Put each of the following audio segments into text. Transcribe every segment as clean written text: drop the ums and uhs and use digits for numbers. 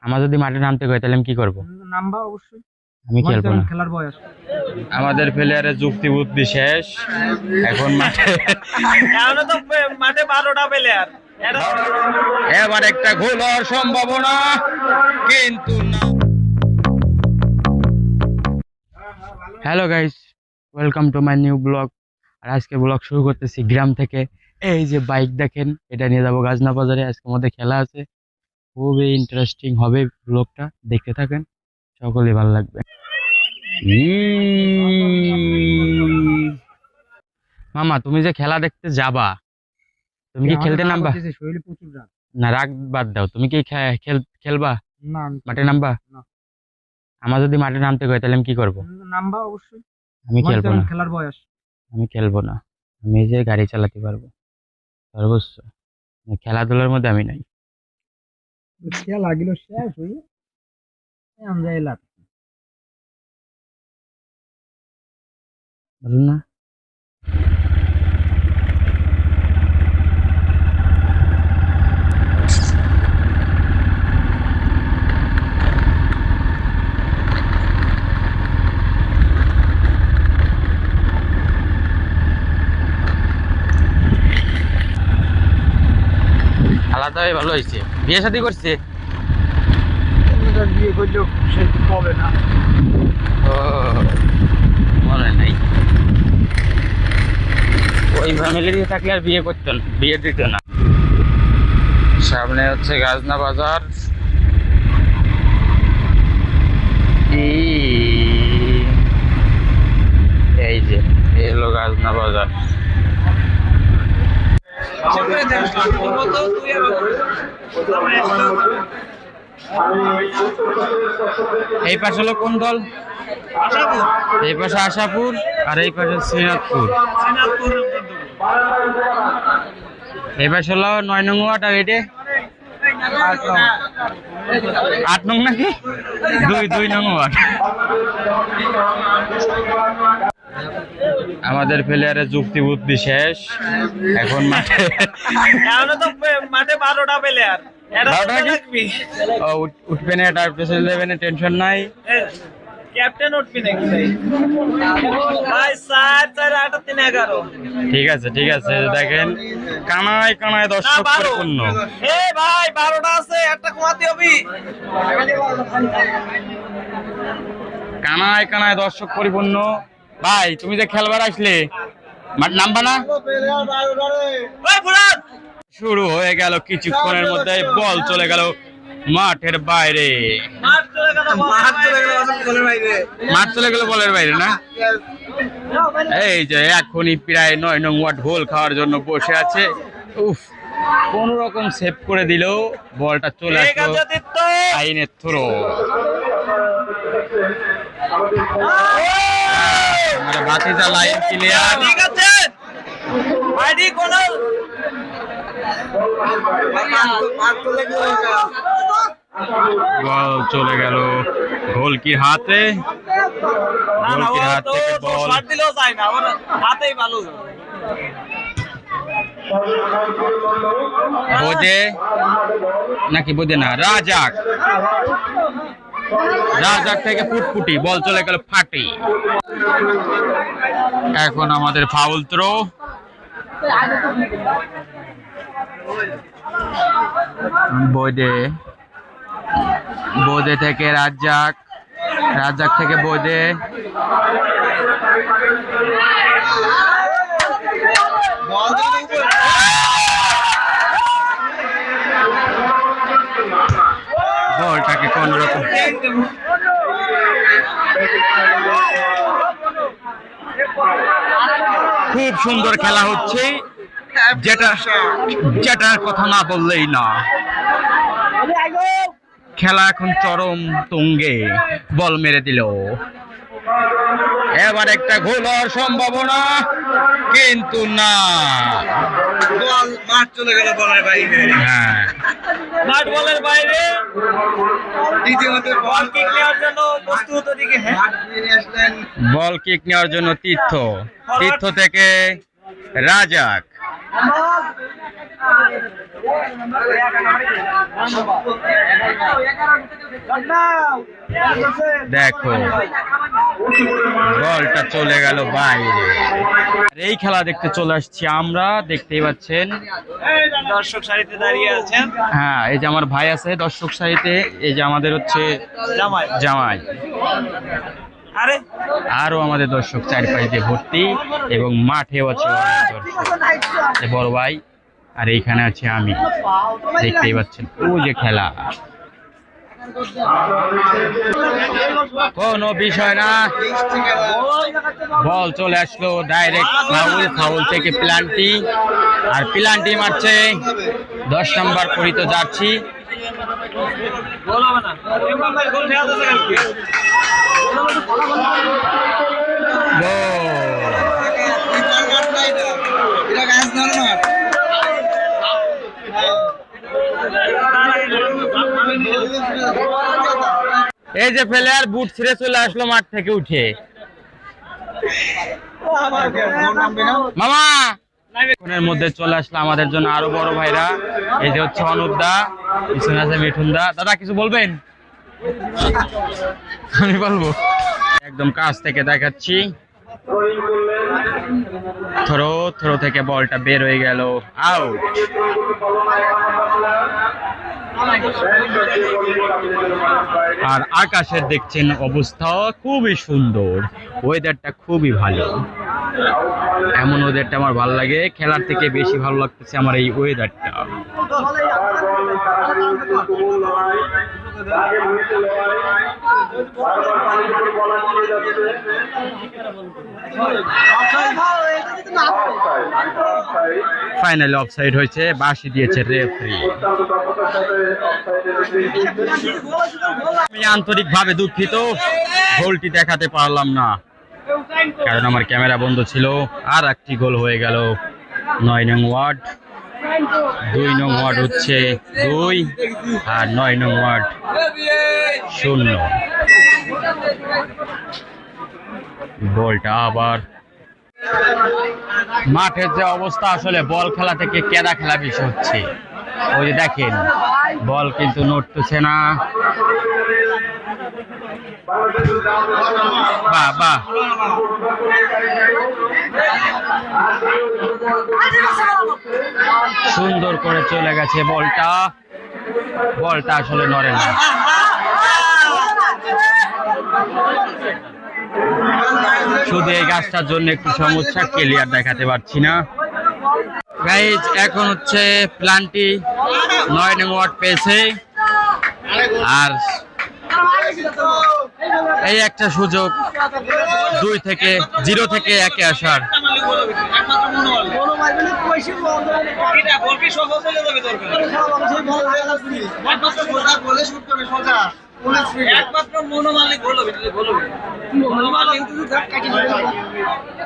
আমার যদি মাঠে নামতে কয় তাহলে আমি কি করবো? নামবা অবশ্যই। আমি খেলবো না। খেলার বয়স আমাদের প্লেয়ারের যুক্তি বুদ্ধি শেষ। এখন মাঠে মাঠে 12টা প্লেয়ার, এবার একটা গোল হওয়ার সম্ভাবনা কিন্তু না। Hello guys, welcome to my new blog. আর আজকে ব্লগ শুরু করতেছি গ্রাম থেকে। এই যে বাইক দেখেন, এটা নিয়ে যাবো গাজনা বাজারে। আজকে আমাদের খেলা আছে, খুবই ইন্টারেস্টিং হবে ব্লগটা, দেখতে থাকেন, সকলেই ভালো লাগবে। মামা, তুমি যে খেলা দেখতে যাবা, তুমি কি খেলতে নামবা? না, রাগ বাদ দাও, তুমি কি খেলবা? মাঠে নামবা? আমার যদি মাঠে নামতে কয় তাহলে আমি কি করবো? নামবা অবশ্যই। আমি খেলবো না। খেলার বয়স। আমি খেলবো না। আমি যে গাড়ি চালাতে পারবো সর্বোচ্চ, খেলাধুলার মধ্যে আমি নাই। খেলা গেল শেষ হয়ে আমরা এলাম। বলুন না। খেলাটাই ভালো হয়েছে। বিয়ে শাদী করছে? বিয়ে করলেও সে হবে না। ও, মনে নাই। ওই ফ্যামিলি থাকলে আর বিয়ে করতো না, বিয়ে দিত না। সামনে হচ্ছে গাজনা বাজার। এই যে এলো গাজনা বাজার। এই পাশে হলো কোন দল? এই পাশে আশাপুর আর এই পাশে শ্রীনাথপুর। এই পাশে হলো 9 নং ওয়ার্ড আর এটা 8 নং নাকি 2 নং ওয়ার্ড। আমাদের প্লেয়ারের যুক্তি বুদ্ধি শেষ। এখন মাঠে 12টা প্লেয়ার উঠবে না, এটা পেছনে যাবে না, টেনশন নাই। ক্যাপ্টেন উঠবি নাকি ভাই? 4-4-8-3-11। ঠিক আছে, ঠিক আছে। দেখেন কানায় কানায় দর্শক পরিপূর্ণ। এই ভাই 12টা আছে, একটা কমাতে হবে। কানায় কানায় দর্শক পরিপূর্ণ। ভাই, তুমি যে খেলবার আসলে মাঠ নামবা না? শুরু হয়ে গেল কিছুক্ষণের মধ্যে, বল চলে গেল মাঠের বাইরে। মাঠ চলে গেল বলের বাইরে না? এই যে এখনই প্রায় 9 নং ওয়ার্ড গোল খাওয়ার জন্য বসে আছে। উফ, কোন রকম সেভ করে দিল, বলটা চলে আসলো আইনের থ্রো। আমার ভাতিজা লাইন ক্লিয়ার। ঠিক আছে আইডি কোন বল চলে গেল গোলকির হাতে। গোলকির হাত থেকে বল দিলেও যায় না, আমার হাতেই ভালো। বোদে নাকি বোদে না, রাজাক। রাজাক থেকে ফুটফুটি, বল চলে গেল ফাটি। এখন আমাদের ফাউল থ্রো। বোদে, বোদে থেকে রাজ্জাক, রাজ্জাক থেকে বোদে। বলটাকে কোন রকম খুব সুন্দর খেলা হচ্ছে, যেটার কথা না বললেই না। খেলা এখন চরম তুঙ্গে, বল মেরে দিল। এবার একটা গোল হওয়ার সম্ভাবনা কিন্তু না। বল মাঠ চলে গেল বলের বাইরে। হ্যাঁ, মাঠ বলের বাইরে। দ্বিতীয়ত বল কিক নেওয়ার জন্য প্রস্তুত ওদিকে। বল কিক নেওয়ার জন্য তীর্থ, তীর্থ থেকে রাজাক। দেখো বলটা চলে গেল বাইরে। এই খেলা দেখতে চলে আসছি আমরা, দেখতেই পাচ্ছেন দর্শক সারিতে দাঁড়িয়ে আছেন। হ্যাঁ, এই যে আমার ভাই আছে দর্শক সারিতে, এই যে আমাদের হচ্ছে জামাই জামাই, আরে আরো আমাদের দর্শক চারপাশ দিয়ে ভর্তি, এবং মাঠেও আছে অনেক দর্শক। এই বড় ভাই, আর এইখানে আছে আমি, দেখতেই পাচ্ছেন ও যে খেলা, কোনো বিষয় না। বল চলে আসলো ডাইরেক্ট ফাউল, ফাউল থেকে প্লান্টি, আর প্লান্টি মারছে 10 নম্বর পরিত যাচ্ছি। গোল হবে না, ইমরান ভাই গোল খেলা দিতে গেল কি? এই যে প্লেয়ার বুট ছিঁড়ে চলে আসলো মাঠ থেকে উঠে। মামা এর মধ্যে চলে আসলো আমাদের জন্য আরো বড় ভাইরা, এই যে হচ্ছে অনুপদা, পিছনে আছে মিঠুনদা। দাদা কিছু বলবেন? আমি বলবো, একদম কাছ থেকে দেখাচ্ছি, থ্রো, থ্রো থেকে বলটা বের হয়ে গেল, আউট। আর আকাশের দেখছেন অবস্থা খুবই সুন্দর, ওয়েদারটা খুবই ভালো। এমন ওয়েদারটা আমার ভালো লাগে, খেলার থেকে বেশি ভালো লাগতেছে আমার এই ওয়েদারটা। ফাইনালি অফসাইড হয়েছে, বাঁশি দিয়েছে রেফারি। আমি আন্তরিকভাবে দুঃখিত, গোলটি দেখাতে পারলাম না, কারণ আমার ক্যামেরা বন্ধ ছিল। আর একটি গোল হয়ে গেল 9 নং ওয়ার্ড। 2 নং ওয়ার্ড হচ্ছে 2, আর 9 নং ওয়ার্ড 0। বলটা আবার মাঠের যে অবস্থা, আসলে বল খেলা থেকে কেদা খেলা বেশি হচ্ছে। ওই যে দেখেন বল কিন্তু নড়তেছে না। বাহ বাহ, সুন্দর করে চলে গেছে বলটা, বলটা আসলে নড়ে না। শুধু এই গাছটার জন্য একটু সমস্যা, ক্লিয়ার দেখাতে পারছি না। গাইজ এখন হচ্ছে প্লান্টি 9 নং ওয়ার্ড পেয়েছে, আর এই একটা সুযোগ 2 থেকে 0 থেকে 1-এ আসার। একমাত্র মনোমালিক গোল হবে,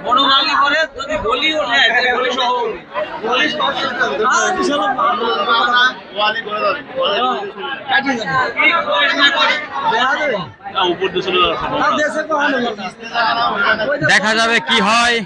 মনোমালিক করে যদি গোলই ওঠে তাহলে গোলি সহ দেখা যাবে কি হয়।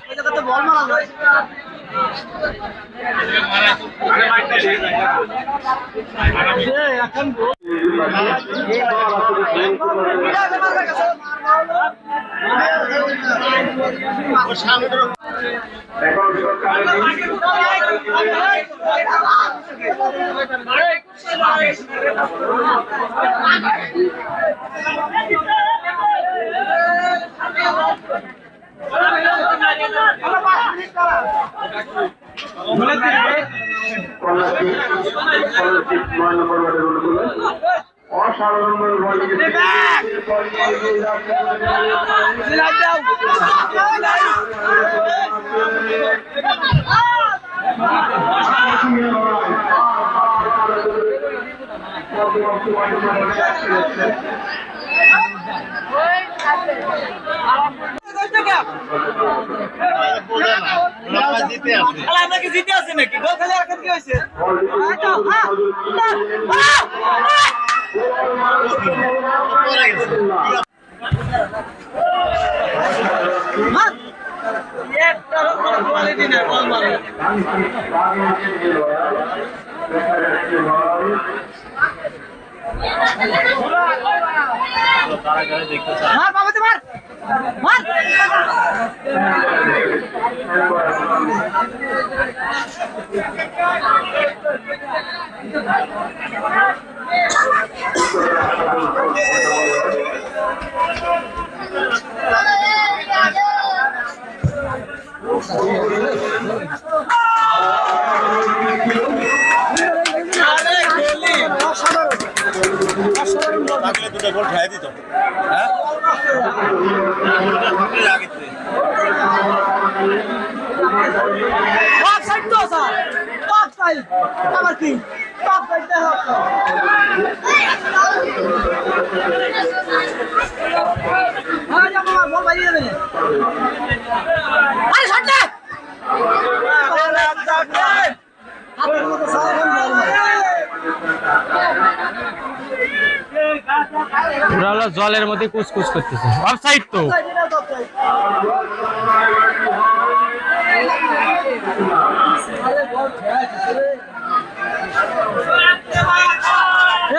আমরা কি জিতে আছি নাকি? গোল খেলে এখন কি হয়েছে? কোয়ালিটি না বল মারে মার বাবা মার মার দুটো গোল খাই দিত হ্যাঁ টপ সাইড তো স্যার টপ সাইড আমার কি টপ সাইড দেখো আরে যাবো বল বাইরে যাবে আরে ছাড় হাতের মতো সারা বল পুরা হলো জলের মধ্যে কুচকুচ করতেছে অফসাইড তো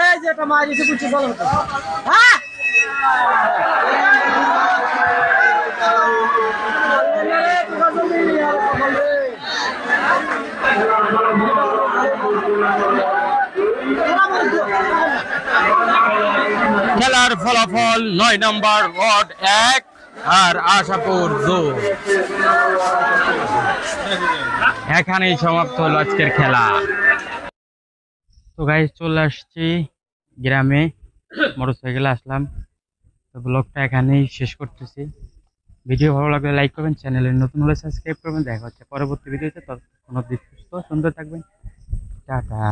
এই যে একটা মাছ এসে বুঝছে চলো হ্যাঁ খেলার ফলাফল 9 নম্বর ওয়ার্ড 1 আর আশাপুর 2। এখানেই সমাপ্ত হলো আজকের খেলা। তো গাইস চলে আসছি গ্রামে, মোটরসাইকেলে আসলাম। তো ব্লগটা এখানেই শেষ করতেছি। ভিডিও ভালো লাগলে লাইক করবেন, চ্যানেলে নতুন হলে সাবস্ক্রাইব করবেন। দেখা হচ্ছে পরবর্তী ভিডিওতে। ততক্ষণ অবধি সুস্থ সুন্দর থাকবেন। টাটা।